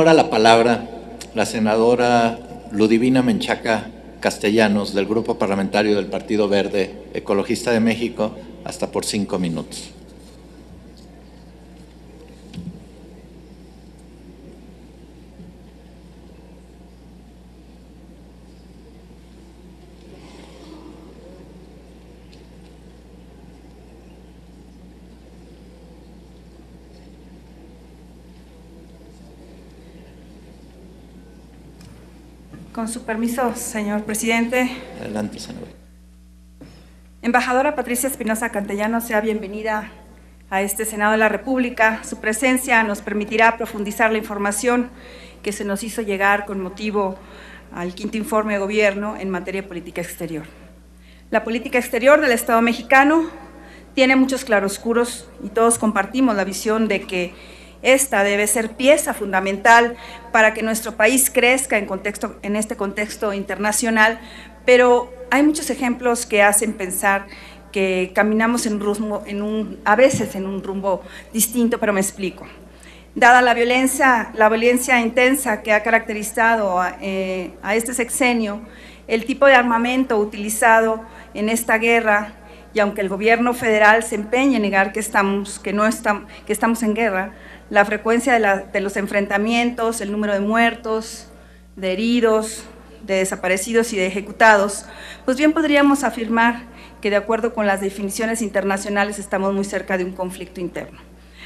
Ahora la palabra la senadora Ludivina Menchaca Castellanos, del Grupo Parlamentario del Partido Verde Ecologista de México, hasta por 5 minutos. Con su permiso, señor presidente. Adelante, senador. Embajadora Patricia Espinosa Castellanos, sea bienvenida a este Senado de la República. Su presencia nos permitirá profundizar la información que se nos hizo llegar con motivo al quinto informe de gobierno en materia de política exterior. La política exterior del Estado mexicano tiene muchos claroscuros y todos compartimos la visión de que esta debe ser pieza fundamental para que nuestro país crezca en este contexto internacional, pero hay muchos ejemplos que hacen pensar que caminamos a veces en un rumbo distinto, pero me explico. Dada la violencia intensa que ha caracterizado a este sexenio, el tipo de armamento utilizado en esta guerra, y aunque el gobierno federal se empeñe en negar que estamos en guerra, la frecuencia de los enfrentamientos, el número de muertos, de heridos, de desaparecidos y de ejecutados, pues bien podríamos afirmar que de acuerdo con las definiciones internacionales estamos muy cerca de un conflicto interno.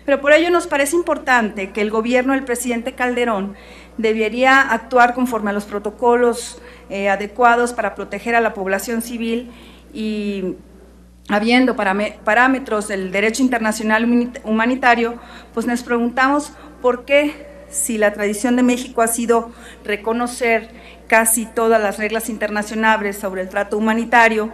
Pero por ello nos parece importante que el gobierno del presidente Calderón debería actuar conforme a los protocolos adecuados para proteger a la población civil y habiendo parámetros del derecho internacional humanitario, pues nos preguntamos por qué, si la tradición de México ha sido reconocer casi todas las reglas internacionales sobre el trato humanitario,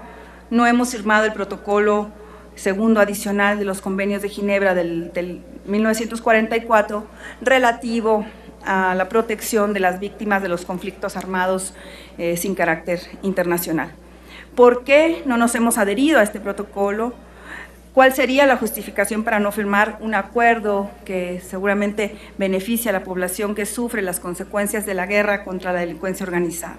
no hemos firmado el protocolo segundo adicional de los convenios de Ginebra del 1944 relativo a la protección de las víctimas de los conflictos armados sin carácter internacional. ¿Por qué no nos hemos adherido a este protocolo? ¿Cuál sería la justificación para no firmar un acuerdo que seguramente beneficia a la población que sufre las consecuencias de la guerra contra la delincuencia organizada?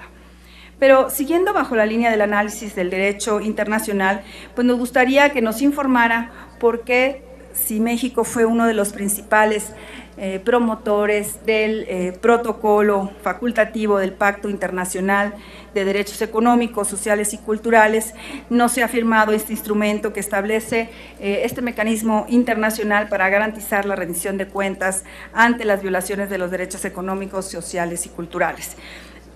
Pero siguiendo bajo la línea del análisis del derecho internacional, pues nos gustaría que nos informara por qué, si México fue uno de los principales promotores del protocolo facultativo del Pacto Internacional de Derechos Económicos, Sociales y Culturales, no se ha firmado este instrumento que establece este mecanismo internacional para garantizar la rendición de cuentas ante las violaciones de los derechos económicos, sociales y culturales.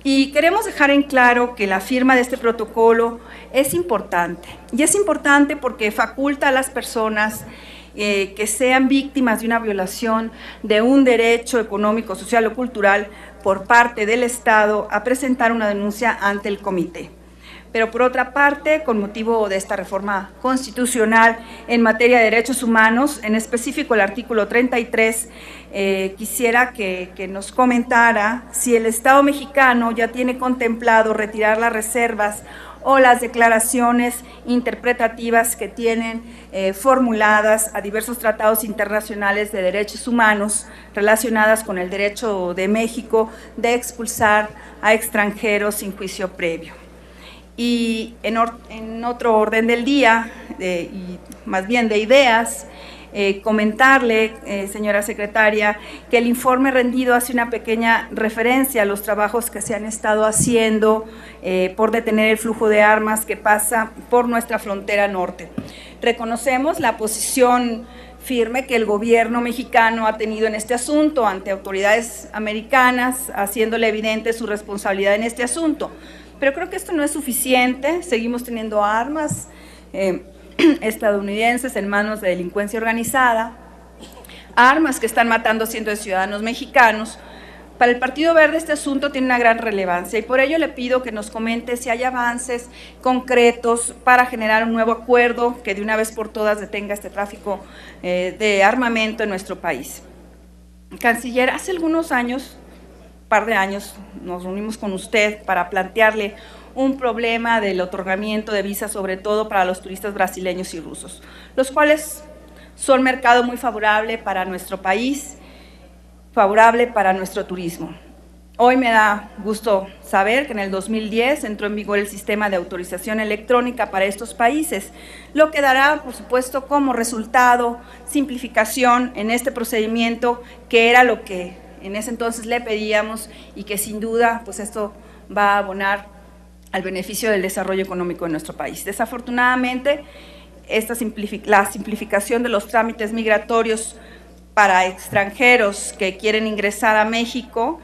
Y queremos dejar en claro que la firma de este protocolo es importante, y es importante porque faculta a las personas que sean víctimas de una violación de un derecho económico, social o cultural por parte del Estado a presentar una denuncia ante el comité. Pero por otra parte, con motivo de esta reforma constitucional en materia de derechos humanos, en específico el artículo 33, quisiera que nos comentara si el Estado mexicano ya tiene contemplado retirar las reservas o las declaraciones interpretativas que tienen formuladas a diversos tratados internacionales de derechos humanos relacionadas con el derecho de México de expulsar a extranjeros sin juicio previo. Y en otro orden del día, y más bien de ideas, comentarle, señora secretaria, que el informe rendido hace una pequeña referencia a los trabajos que se han estado haciendo por detener el flujo de armas que pasa por nuestra frontera norte. Reconocemos la posición firme que el gobierno mexicano ha tenido en este asunto ante autoridades americanas, haciéndole evidente su responsabilidad en este asunto. Pero creo que esto no es suficiente, seguimos teniendo armas estadounidenses en manos de delincuencia organizada, armas que están matando cientos de ciudadanos mexicanos. Para el Partido Verde este asunto tiene una gran relevancia y por ello le pido que nos comente si hay avances concretos para generar un nuevo acuerdo que de una vez por todas detenga este tráfico de armamento en nuestro país. Canciller, hace algunos años, par de años, nos reunimos con usted para plantearle un problema del otorgamiento de visas, sobre todo para los turistas brasileños y rusos, los cuales son mercado muy favorable para nuestro país favorable para nuestro turismo. Hoy me da gusto saber que en el 2010 entró en vigor el sistema de autorización electrónica para estos países, lo que dará, por supuesto, como resultado simplificación en este procedimiento, que era lo que en ese entonces le pedíamos y que sin duda pues esto va a abonar al beneficio del desarrollo económico de nuestro país. Desafortunadamente, la simplificación de los trámites migratorios para extranjeros que quieren ingresar a México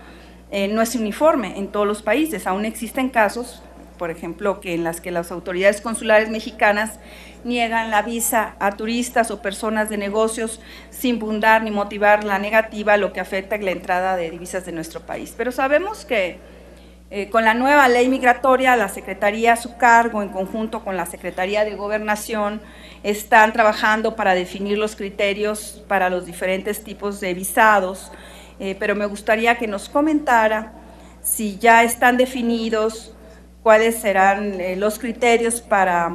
no es uniforme en todos los países. Aún existen casos, por ejemplo, en las que las autoridades consulares mexicanas niegan la visa a turistas o personas de negocios sin fundar ni motivar la negativa, lo que afecta la entrada de divisas de nuestro país. Pero sabemos que con la nueva ley migratoria, la Secretaría a su cargo, en conjunto con la Secretaría de Gobernación, están trabajando para definir los criterios para los diferentes tipos de visados, pero me gustaría que nos comentara si ya están definidos cuáles serán los criterios para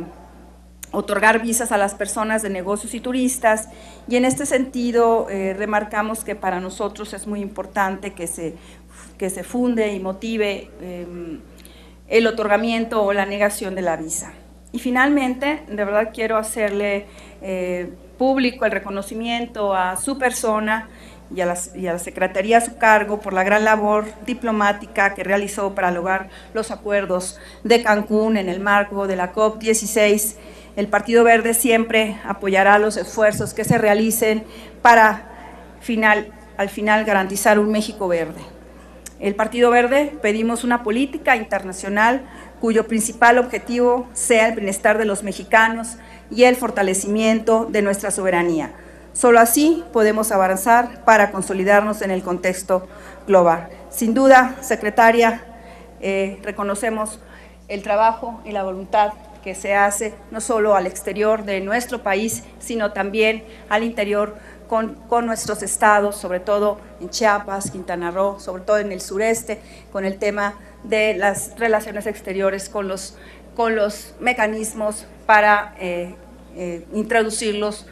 otorgar visas a las personas de negocios y turistas, y en este sentido remarcamos que para nosotros es muy importante que se funde y motive el otorgamiento o la negación de la visa. Y finalmente, de verdad quiero hacerle público el reconocimiento a su persona y a la Secretaría a su cargo por la gran labor diplomática que realizó para lograr los acuerdos de Cancún en el marco de la COP16. El Partido Verde siempre apoyará los esfuerzos que se realicen para al final garantizar un México verde. El Partido Verde pedimos una política internacional cuyo principal objetivo sea el bienestar de los mexicanos y el fortalecimiento de nuestra soberanía. Solo así podemos avanzar para consolidarnos en el contexto global. Sin duda, secretaria, reconocemos el trabajo y la voluntad que se hace no solo al exterior de nuestro país, sino también al interior con nuestros estados, sobre todo en Chiapas, Quintana Roo, sobre todo en el sureste, con el tema de las relaciones exteriores, con los mecanismos para introducirlos,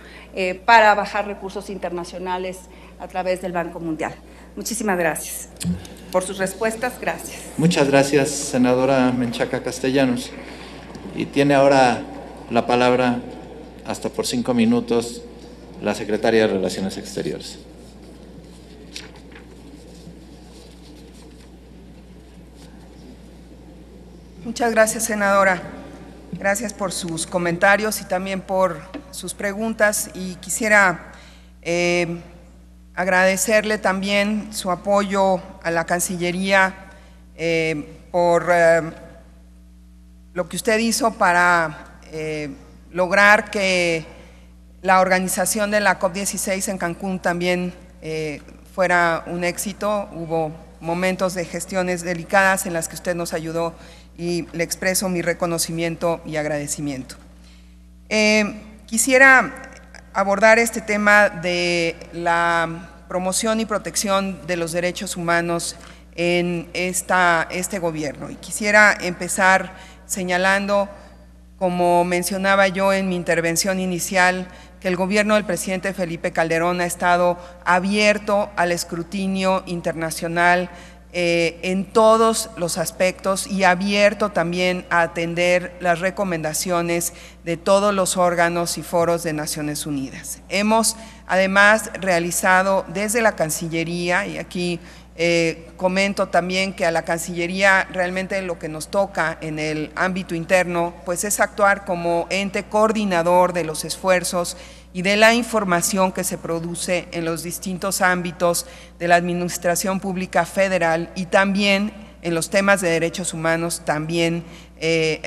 para bajar recursos internacionales a través del Banco Mundial. Muchísimas gracias por sus respuestas. Gracias. Muchas gracias, senadora Menchaca Castellanos. Y tiene ahora la palabra, hasta por 5 minutos, la secretaria de Relaciones Exteriores. Muchas gracias, senadora. Gracias por sus comentarios y también por sus preguntas. Y quisiera agradecerle también su apoyo a la Cancillería por lo que usted hizo para lograr que la organización de la COP16 en Cancún también fuera un éxito. Hubo momentos de gestiones delicadas en las que usted nos ayudó y le expreso mi reconocimiento y agradecimiento. Quisiera abordar este tema de la promoción y protección de los derechos humanos en este gobierno. Y quisiera empezar señalando, como mencionaba yo en mi intervención inicial, que el gobierno del presidente Felipe Calderón ha estado abierto al escrutinio internacional en todos los aspectos y abierto también a atender las recomendaciones de todos los órganos y foros de Naciones Unidas. Hemos además realizado desde la Cancillería, y aquí comento también que a la Cancillería realmente lo que nos toca en el ámbito interno pues es actuar como ente coordinador de los esfuerzos y de la información que se produce en los distintos ámbitos de la Administración Pública Federal, y también en los temas de derechos humanos también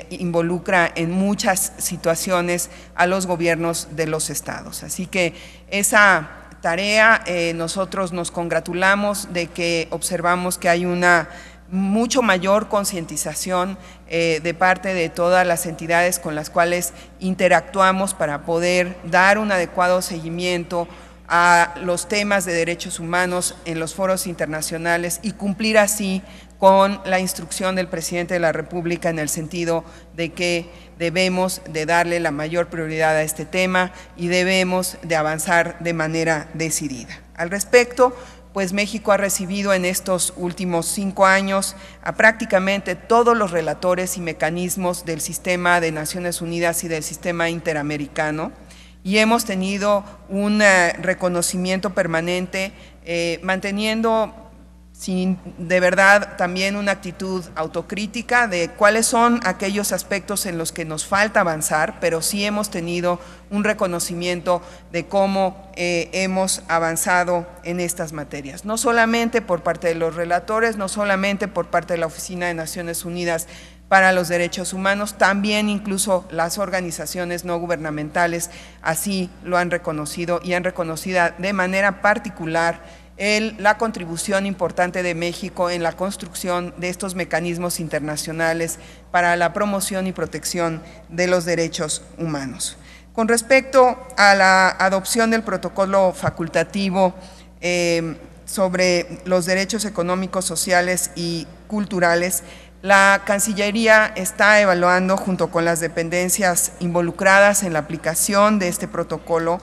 involucra en muchas situaciones a los gobiernos de los estados. Así que esa tarea nosotros nos congratulamos de que observamos que hay una mucho mayor concientización de parte de todas las entidades con las cuales interactuamos para poder dar un adecuado seguimiento a los temas de derechos humanos en los foros internacionales y cumplir así con la instrucción del presidente de la República en el sentido de que debemos de darle la mayor prioridad a este tema y debemos de avanzar de manera decidida. Al respecto, pues México ha recibido en estos últimos 5 años a prácticamente todos los relatores y mecanismos del sistema de Naciones Unidas y del sistema interamericano, y hemos tenido un reconocimiento permanente, manteniendo de verdad también una actitud autocrítica de cuáles son aquellos aspectos en los que nos falta avanzar, pero sí hemos tenido un reconocimiento de cómo hemos avanzado en estas materias. No solamente por parte de los relatores, no solamente por parte de la Oficina de Naciones Unidas para los Derechos Humanos, también incluso las organizaciones no gubernamentales así lo han reconocido y han reconocido de manera particular la contribución importante de México en la construcción de estos mecanismos internacionales para la promoción y protección de los derechos humanos. Con respecto a la adopción del protocolo facultativo sobre los derechos económicos, sociales y culturales, la Cancillería está evaluando, junto con las dependencias involucradas en la aplicación de este protocolo,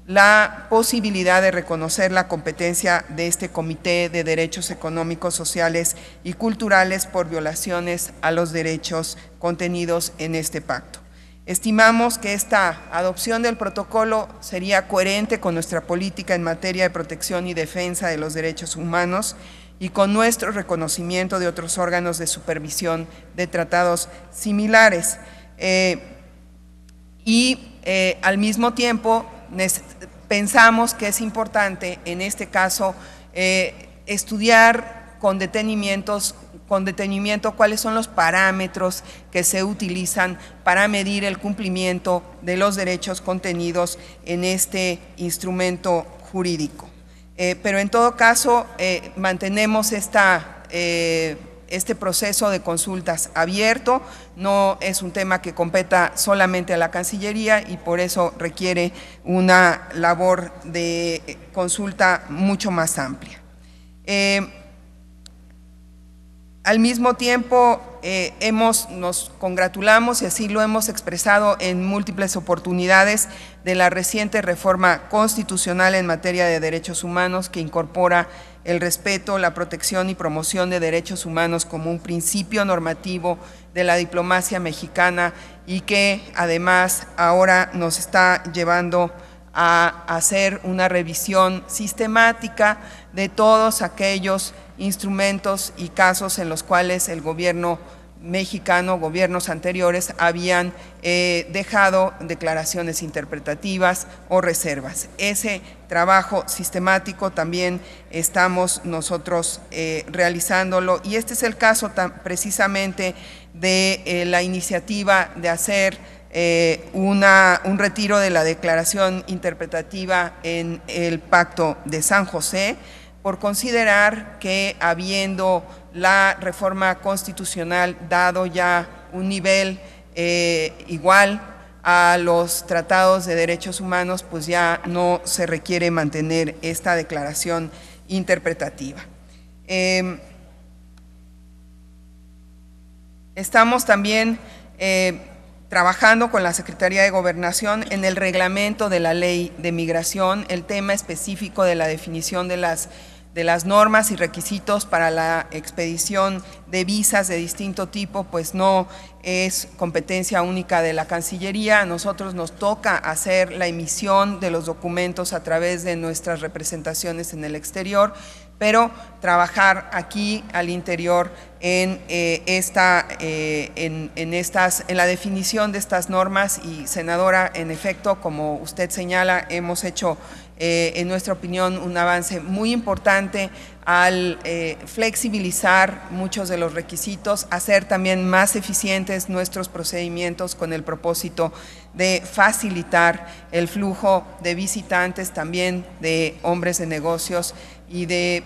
la posibilidad de reconocer la competencia de este Comité de Derechos Económicos, Sociales y Culturales por violaciones a los derechos contenidos en este pacto. Estimamos que esta adopción del protocolo sería coherente con nuestra política en materia de protección y defensa de los derechos humanos y con nuestro reconocimiento de otros órganos de supervisión de tratados similares. Al mismo tiempo, pensamos que es importante en este caso estudiar con detenimiento cuáles son los parámetros que se utilizan para medir el cumplimiento de los derechos contenidos en este instrumento jurídico. Pero en todo caso mantenemos este proceso de consultas abierto. No es un tema que competa solamente a la Cancillería y por eso requiere una labor de consulta mucho más amplia. Al mismo tiempo, nos congratulamos, y así lo hemos expresado en múltiples oportunidades, de la reciente reforma constitucional en materia de derechos humanos que incorpora el respeto, la protección y promoción de derechos humanos como un principio normativo de la diplomacia mexicana y que además ahora nos está llevando a hacer una revisión sistemática de todos aquellos instrumentos y casos en los cuales el gobierno mexicano, gobiernos anteriores, habían dejado declaraciones interpretativas o reservas. Ese trabajo sistemático también estamos nosotros realizándolo, y este es el caso precisamente de la iniciativa de hacer un retiro de la declaración interpretativa en el Pacto de San José, por considerar que habiendo la reforma constitucional dado ya un nivel igual a los tratados de derechos humanos, pues ya no se requiere mantener esta declaración interpretativa. Estamos también trabajando con la Secretaría de Gobernación en el reglamento de la Ley de Migración, el tema específico de la definición de las normas y requisitos para la expedición de visas de distinto tipo, pues no es competencia única de la Cancillería. A nosotros nos toca hacer la emisión de los documentos a través de nuestras representaciones en el exterior, pero trabajar aquí al interior en la definición de estas normas. Y senadora, en efecto, como usted señala, hemos hecho en nuestra opinión un avance muy importante al flexibilizar muchos de los requisitos, hacer también más eficientes nuestros procedimientos con el propósito de facilitar el flujo de visitantes, también de hombres de negocios y de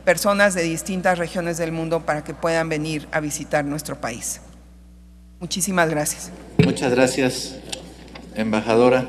personas de distintas regiones del mundo para que puedan venir a visitar nuestro país. Muchísimas gracias. Muchas gracias, embajadora.